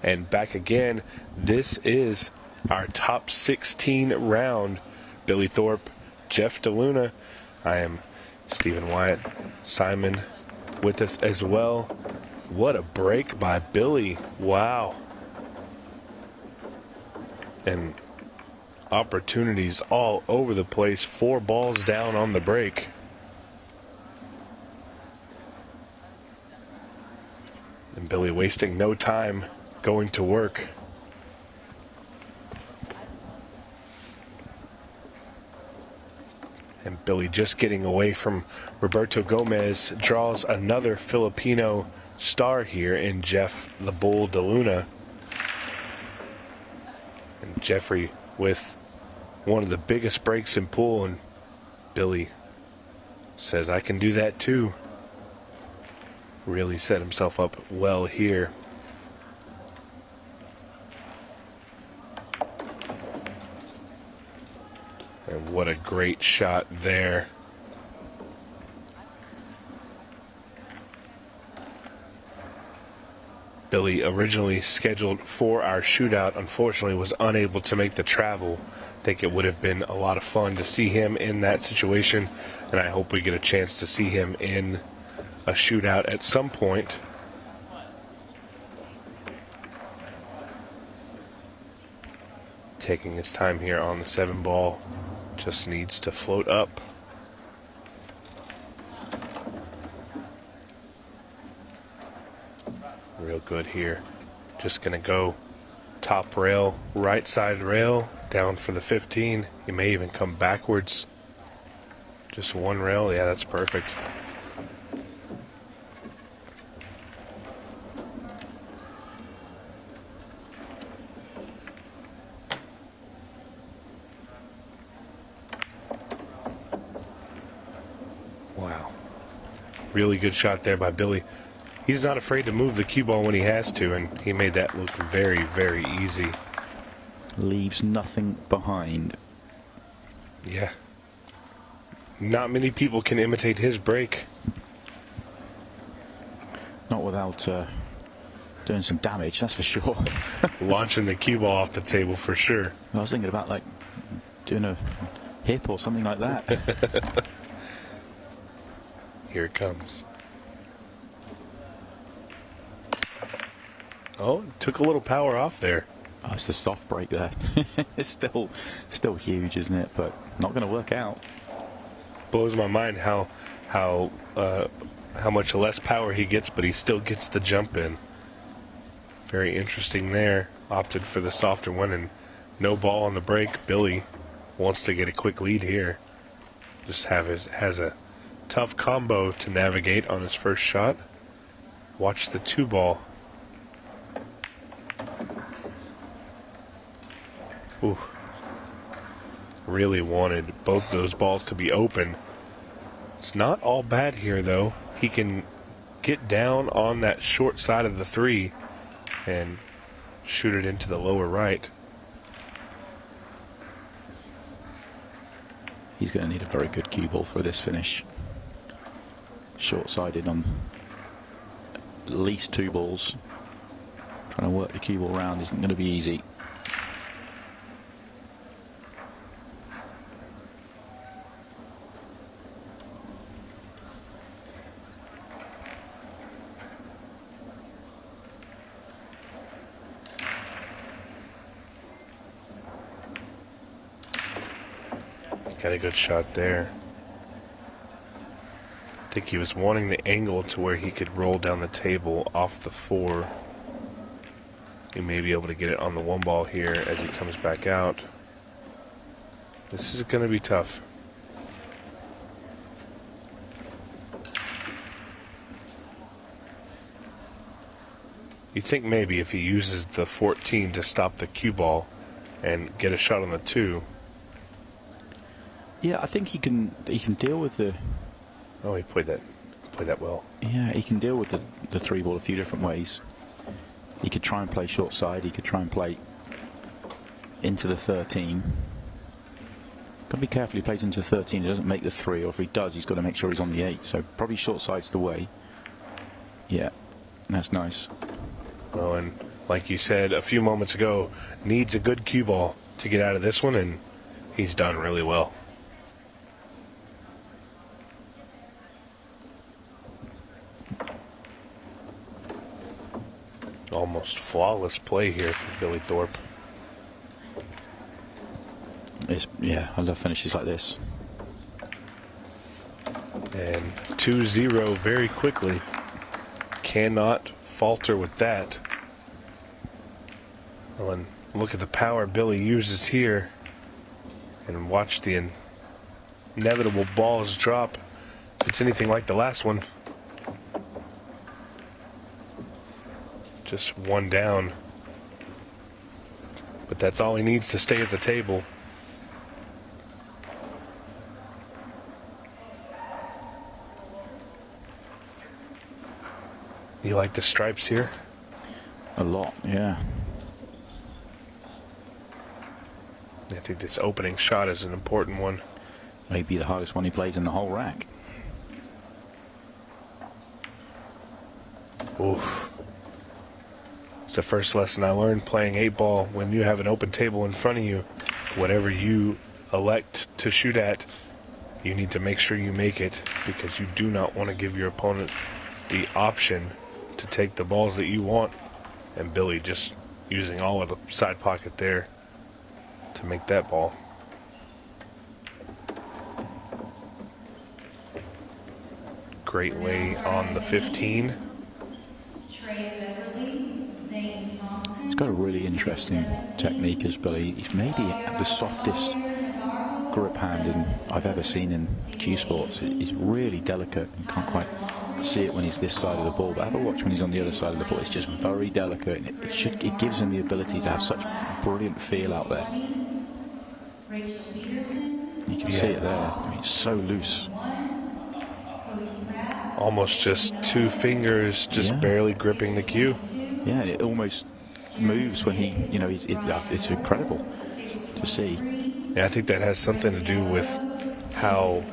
and back again. This is our top 16 round. Billy Thorpe, Jeff DeLuna. I am Stephen Wyatt. Simon with us as well. What a break by Billy. Wow. And opportunities all over the place. 4 balls down on the break. And Billy wasting no time going to work. And Billy just getting away from Roberto Gomez draws another Filipino star here in Jeff the Bull DeLuna. And Jeffrey with one of the biggest breaks in pool, and Billy says, I can do that too. Really set himself up well here. And what a great shot there. Billy, originally scheduled for our shootout, unfortunately was unable to make the travel. I think it would have been a lot of fun to see him in that situation, and I hope we get a chance to see him in a shootout at some point. Taking his time here on the 7 ball. Just needs to float up. Real good here. Just going to go top rail, right side rail, down for the 15. He may even come backwards. Just 1 rail. Yeah, that's perfect. Wow. Really good shot there by Billy. He's not afraid to move the cue ball when he has to, and he made that look very, very easy. Leaves nothing behind. Yeah. Not many people can imitate his break. Not without doing some damage, that's for sure. Launching the cue ball off the table for sure. I was thinking about like doing a hip or something like that. Here it comes. Oh, took a little power off there. Oh, it's the soft break there. It's still huge, isn't it? But not going to work out. Blows my mind how much less power he gets, but he still gets the jump in. Very interesting there. Opted for the softer one, and no ball on the break. Billy wants to get a quick lead here. Just has a tough combo to navigate on his first shot. Watch the 2 ball. Ooh. Really wanted both those balls to be open. It's not all bad here, though. He can get down on that short side of the 3 and shoot it into the lower right. He's going to need a very good cue ball for this finish. Short-sided on at least 2 balls. Trying to work the cue ball round isn't going to be easy. Got a good shot there. I think he was wanting the angle to where he could roll down the table off the 4. He may be able to get it on the 1 ball here as he comes back out. This is going to be tough. You think maybe if he uses the 14 to stop the cue ball and get a shot on the 2. Yeah, I think he can deal with the. Oh, he played that well. Yeah, he can deal with the 3 ball a few different ways. He could try and play short side. He could try and play into the 13. Got to be careful. He plays into 13. He doesn't make the 3, or if he does, he's got to make sure he's on the 8. So probably short side's the way. Yeah, that's nice. Well, and like you said a few moments ago, needs a good cue ball to get out of this one, and he's done really well. Almost flawless play here for Billy Thorpe. Yeah, I love finishes like this. And 2-0 very quickly. Cannot falter with that. Well, and look at the power Billy uses here. And watch the inevitable balls drop. If it's anything like the last one. Just one down. But that's all he needs to stay at the table. You like the stripes here? A lot, yeah. I think this opening shot is an important one. Maybe the hardest one he plays in the whole rack. Oof. It's the first lesson I learned playing 8-ball. When you have an open table in front of you, whatever you elect to shoot at, you need to make sure you make it, because you do not want to give your opponent the option to take the balls that you want. And Billy just using all of the side pocket there to make that ball. Great lay on the 15. He's got a really interesting technique as Billy. He's maybe the softest grip hand I've ever seen in cue sports. He's really delicate and can't quite see it when he's this side of the ball, but have a watch when he's on the other side of the ball. It's just very delicate, and it gives him the ability to have such brilliant feel out there. You can see it there. I mean, it's so loose. Almost just two fingers, just barely gripping the cue. Yeah, and it almost moves when he, it's incredible to see. Yeah, I think that has something to do with how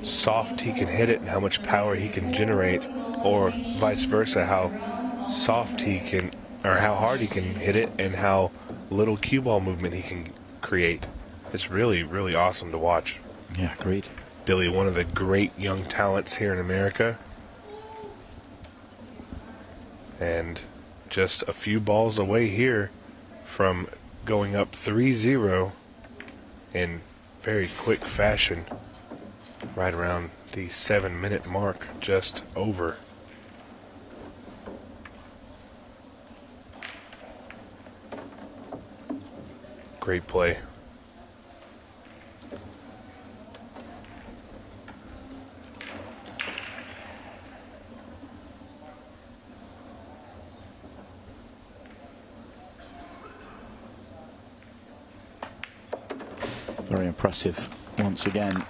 soft he can hit it and how much power he can generate, or vice versa, how soft he can, or how hard he can hit it and how little cue ball movement he can create. It's really, really awesome to watch. Yeah, agreed. Billy, one of the great young talents here in America. And just a few balls away here from going up 3-0 in very quick fashion. Right around the 7-minute mark, just over. Great play. Very impressive once again.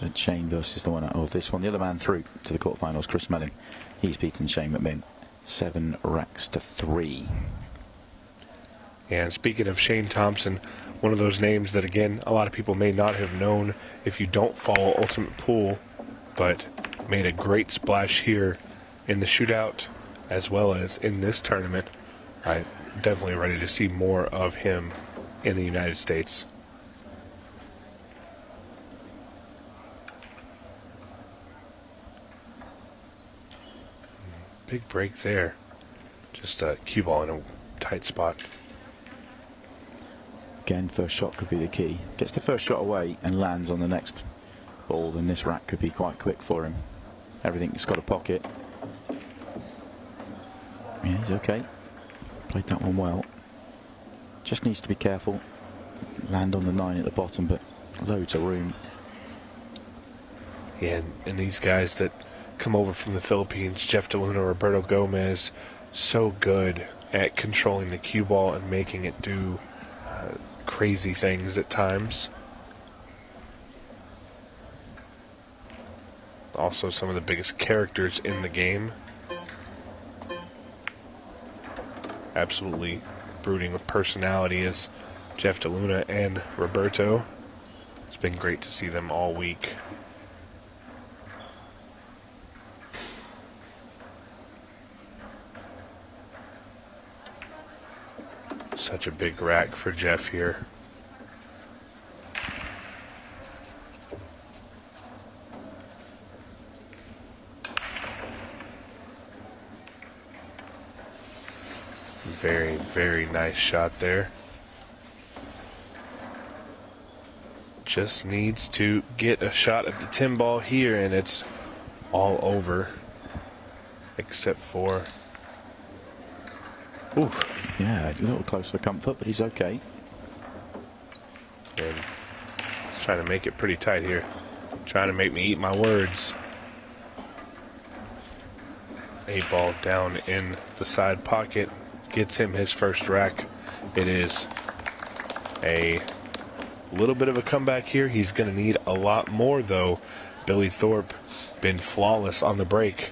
And Shane versus the winner of this one. The other man through to the quarterfinals, Chris Melling. He's beaten Shane McMinn 7-3. And speaking of Shane Thompson, one of those names that, again, a lot of people may not have known if you don't follow Ultimate Pool, but made a great splash here in the shootout as well as in this tournament. I'm definitely ready to see more of him in the United States. Big break there. Just a cue ball in a tight spot. Again, first shot could be the key. Gets the first shot away and lands on the next ball, then this rack could be quite quick for him. Everything's got a pocket. Yeah, he's okay. Played that one well. Just needs to be careful. Land on the 9 at the bottom, but loads of room. Yeah, and these guys that come over from the Philippines, Jeff DeLuna, Roberto Gomez, so good at controlling the cue ball and making it do crazy things at times. Also some of the biggest characters in the game. Absolutely brooding with personality as Jeff DeLuna and Roberto. It's been great to see them all week. Such a big rack for Jeff here. Very, very nice shot there. Just needs to get a shot at the 10 ball here, and it's all over. Except for... Oof. Yeah, a little close for comfort, but he's okay. And he's trying to make it pretty tight here. Trying to make me eat my words. 8 ball down in the side pocket. Gets him his first rack. It is a little bit of a comeback here. He's going to need a lot more, though. Billy Thorpe been flawless on the break.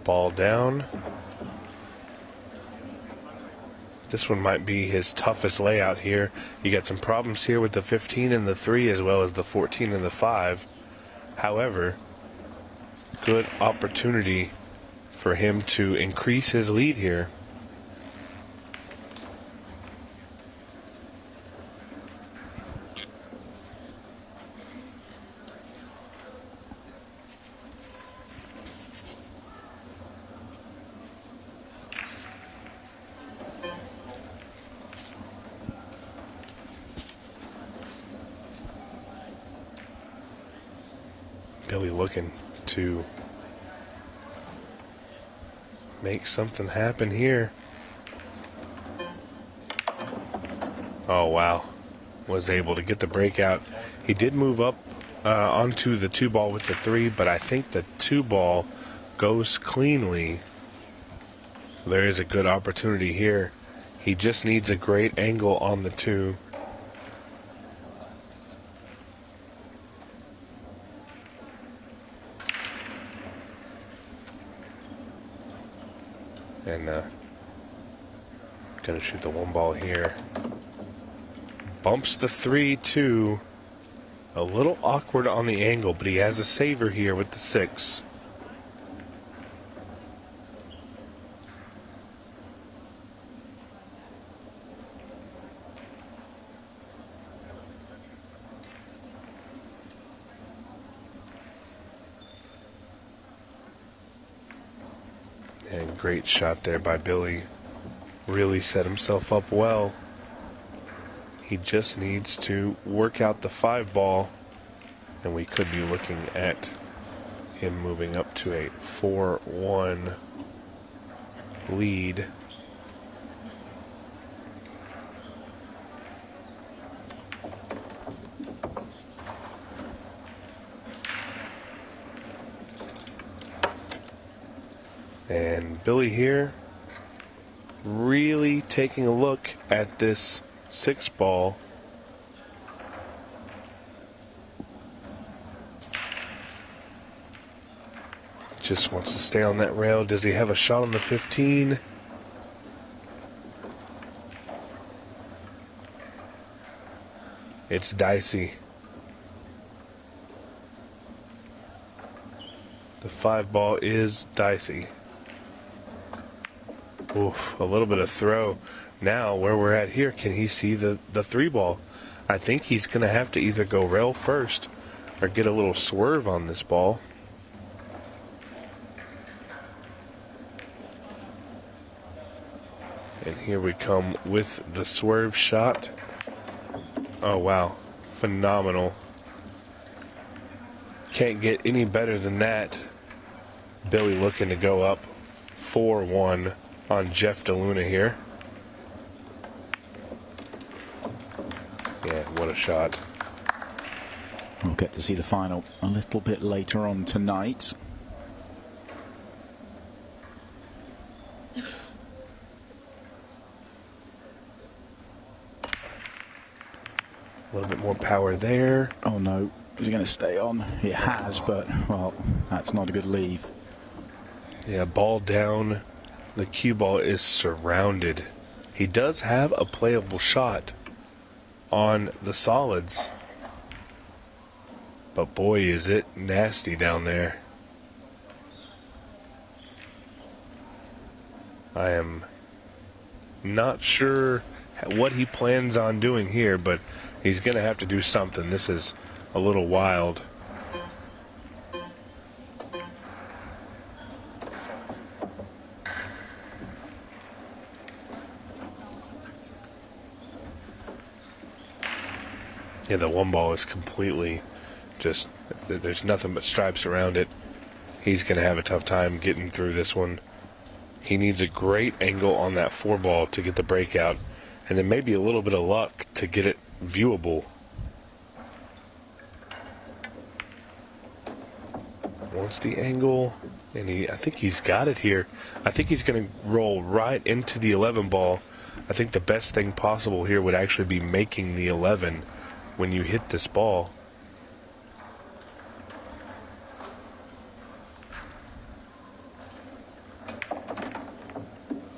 Ball down. This one might be his toughest layout here. You got some problems here with the 15 and the 3 as well as the 14 and the 5. However, good opportunity for him to increase his lead here. Billy looking to make something happen here. Oh, wow. Was able to get the breakout. He did move up onto the 2 ball with the 3, but I think the 2 ball goes cleanly. There is a good opportunity here. He just needs a great angle on the 2. And gonna shoot the 1 ball here. Bumps the 3 too. A little awkward on the angle, but he has a saver here with the 6. And great shot there by Billy. Really set himself up well. He just needs to work out the 5 ball, and we could be looking at him moving up to a 4-1 lead. And Billy here really taking a look at this 6 ball. Just wants to stay on that rail. Does he have a shot on the 15? It's dicey. The 5 ball is dicey. Oof, a little bit of throw. Now, where we're at here, can he see the 3 ball? I think he's going to have to either go rail first or get a little swerve on this ball. And here we come with the swerve shot. Oh, wow. Phenomenal. Can't get any better than that. Billy looking to go up 4-1 on Jeff DeLuna here. Yeah, what a shot. We'll get to see the final a little bit later on tonight. A little bit more power there. Oh no, is it going to stay on? It has, but, well, that's not a good leave. Yeah, ball down. The cue ball is surrounded. He does have a playable shot on the solids. But boy, is it nasty down there. I am not sure what he plans on doing here, but he's going to have to do something. This is a little wild. Yeah, the one ball is completely just, there's nothing but stripes around it. He's going to have a tough time getting through this one. He needs a great angle on that 4 ball to get the breakout, and then maybe a little bit of luck to get it viewable. Wants the angle, and I think he's got it here. I think he's going to roll right into the 11 ball. I think the best thing possible here would actually be making the 11 when you hit this ball.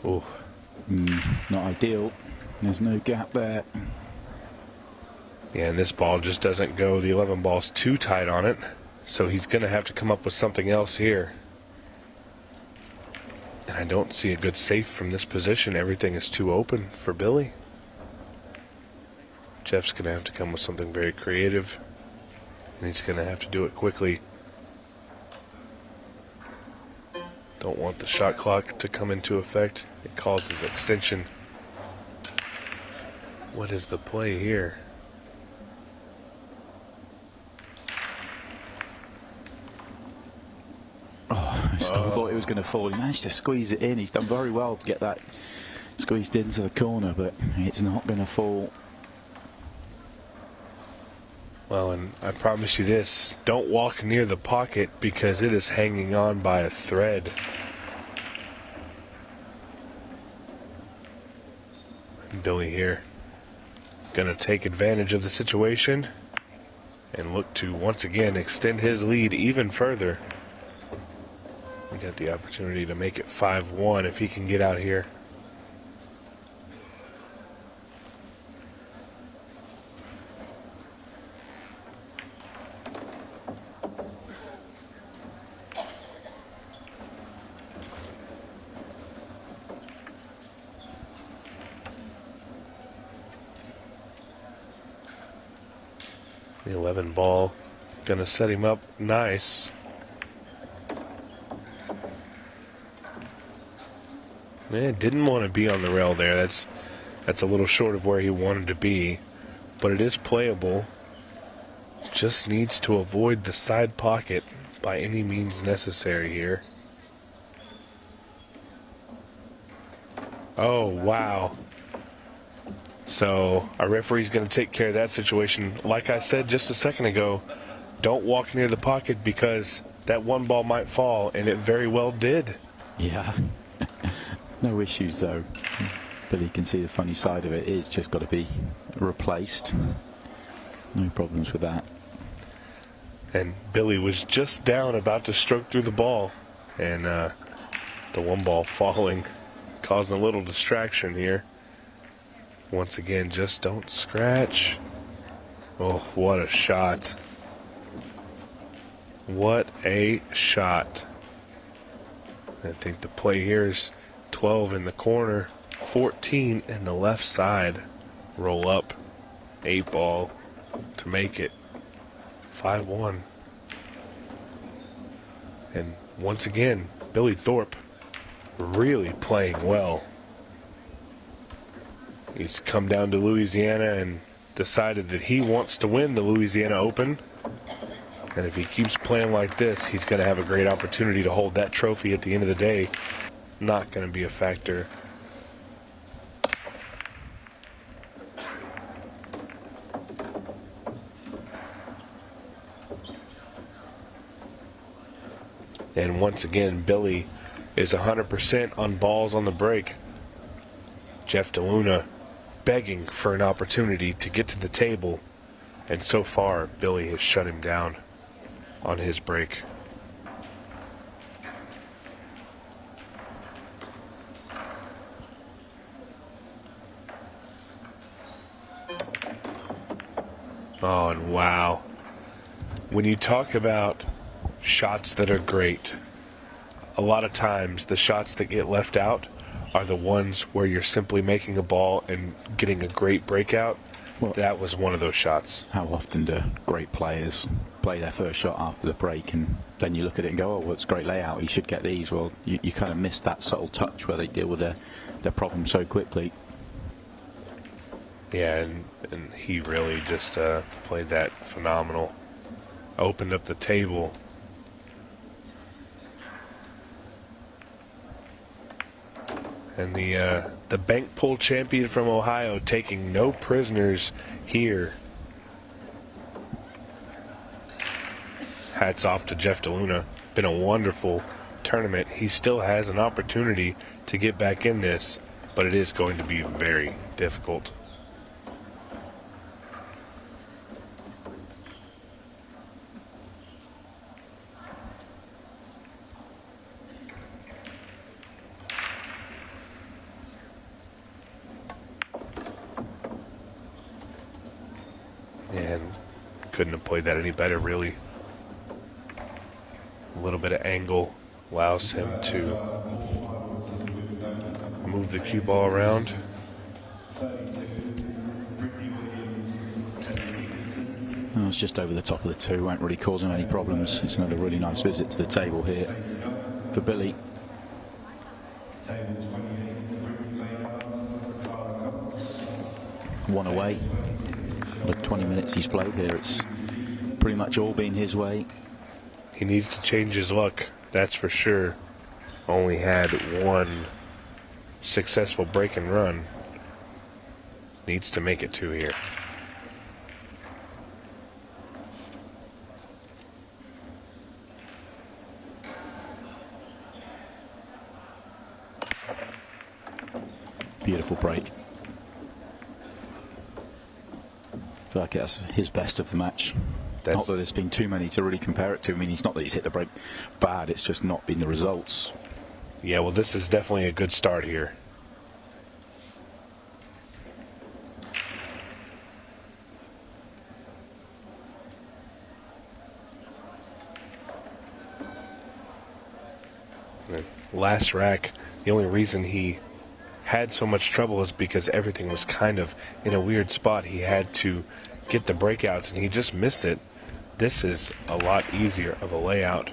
Oh, not ideal. There's no gap there. Yeah, and this ball just doesn't go. The 11 ball's too tight on it, so he's going to have to come up with something else here. And I don't see a good safe from this position. Everything is too open for Billy. Jeff's going to have to come with something very creative, and he's going to have to do it quickly. Don't want the shot clock to come into effect. It causes extension. What is the play here? Oh, I still thought it was going to fall. He managed to squeeze it in. He's done very well to get that squeezed into the corner, but it's not going to fall. Well, and I promise you this, don't walk near the pocket because it is hanging on by a thread. Billy here going to take advantage of the situation and look to once again extend his lead even further. We got the opportunity to make it 5-1 if he can get out here. The 11 ball going to set him up nice. Didn't want to be on the rail there. That's a little short of where he wanted to be, but it is playable. Just needs to avoid the side pocket by any means necessary here. Oh, wow. So our referee's going to take care of that situation. Like I said just a second ago, don't walk near the pocket because that one ball might fall, and it very well did. Yeah. No issues though. Billy can see the funny side of it. It's just got to be replaced. No problems with that. And Billy was just down, about to stroke through the ball, and the one ball falling, causing a little distraction here. Once again, just don't scratch. Oh, what a shot. What a shot. I think the play here is 12 in the corner, 14 in the left side. Roll up, 8 ball to make it 5-1. And once again, Billy Thorpe really playing well. He's come down to Louisiana and decided that he wants to win the Louisiana Open. And if he keeps playing like this, he's going to have a great opportunity to hold that trophy at the end of the day. Not going to be a factor. And once again, Billy is 100% on balls on the break. Jeff DeLuna begging for an opportunity to get to the table. And so far, Billy has shut him down on his break. Oh, and wow. when you talk about shots that are great, a lot of times the shots that get left out are the ones where you're simply making a ball and getting a great breakout. Well, that was one of those shots. How often do great players play their first shot after the break, and then you look at it and go, oh, well, it's a great layout, he should get these. Well, you kind of miss that subtle touch where they deal with their problem so quickly. Yeah, and he really just played that phenomenal. Opened up the table. And the bank pull champion from Ohio taking no prisoners here. Hats off to Jeff DeLuna. Been a wonderful tournament. He still has an opportunity to get back in this, but it is going to be very difficult. And couldn't have played that any better, really. A little bit of angle allows him to move the cue ball around. Oh, it's just over the top of the two, won't really cause him any problems. It's another really nice visit to the table here for Billy. One away. The 20 minutes he's played here, it's pretty much all been his way. He needs to change his luck, that's for sure. Only had one successful break and run. Needs to make it two here. Beautiful break. I feel like that's his best of the match. Not that there's been too many to really compare it to. I mean, it's not that he's hit the break bad, it's just not been the results. Yeah, well, this is definitely a good start here. Last rack, the only reason he had so much trouble is because everything was kind of in a weird spot. He had to get the breakouts, and he just missed it. This is a lot easier of a layout.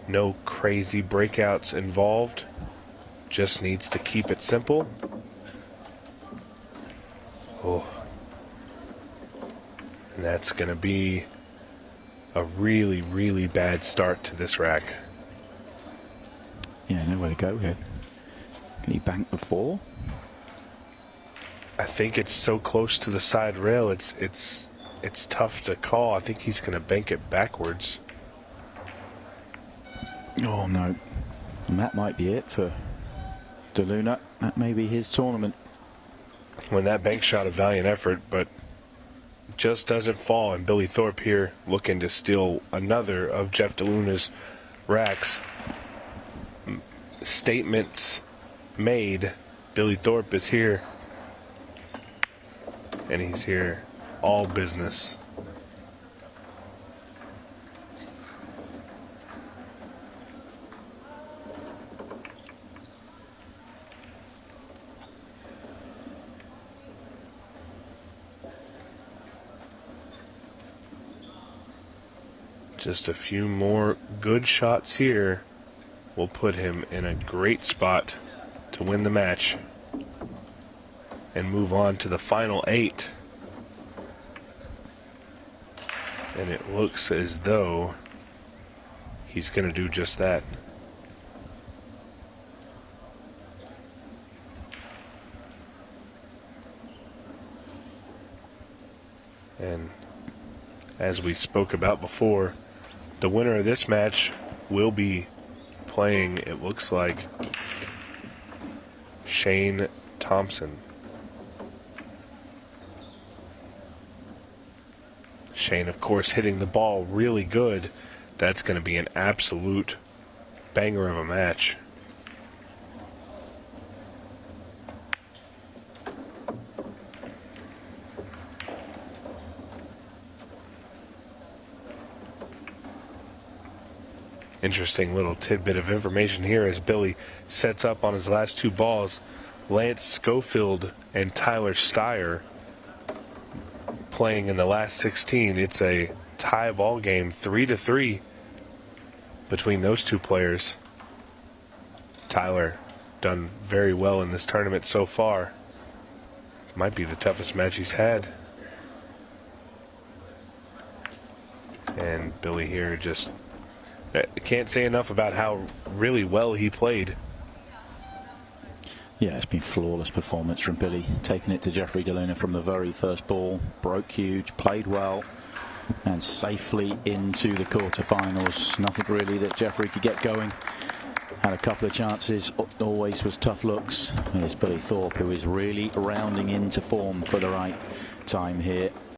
No crazy breakouts involved. Just needs to keep it simple. Oh. And that's going to be a really, really bad start to this rack. Yeah, nowhere to go here. Can he bank the four? I think it's so close to the side rail, it's tough to call. I think he's going to bank it backwards. Oh, no. And that might be it for DeLuna. That may be his tournament. When that bank shot, a valiant effort, but just doesn't fall. And Billy Thorpe here looking to steal another of Jeff DeLuna's racks. Statements made. Billy Thorpe is here. And he's here all business. Just a few more good shots here will put him in a great spot to win the match and move on to the final 8. And it looks as though he's going to do just that. And as we spoke about before, the winner of this match will be playing, it looks like, Shane Thompson. Shane, of course, hitting the ball really good. That's going to be an absolute banger of a match. Interesting little tidbit of information here as Billy sets up on his last 2 balls. Lance Schofield and Tyler Steyer playing in the last 16. It's a tie ball game, 3-3 between those 2 players. Tyler done very well in this tournament so far. Might be the toughest match he's had. And Billy here just can't say enough about how really well he played. Yeah, it's been flawless performance from Billy, taking it to Jeffrey DeLuna from the very first ball. Broke huge, played well, and safely into the quarterfinals. Nothing really that Jeffrey could get going. Had a couple of chances, always was tough looks. Here's Billy Thorpe, who is really rounding into form for the right time here.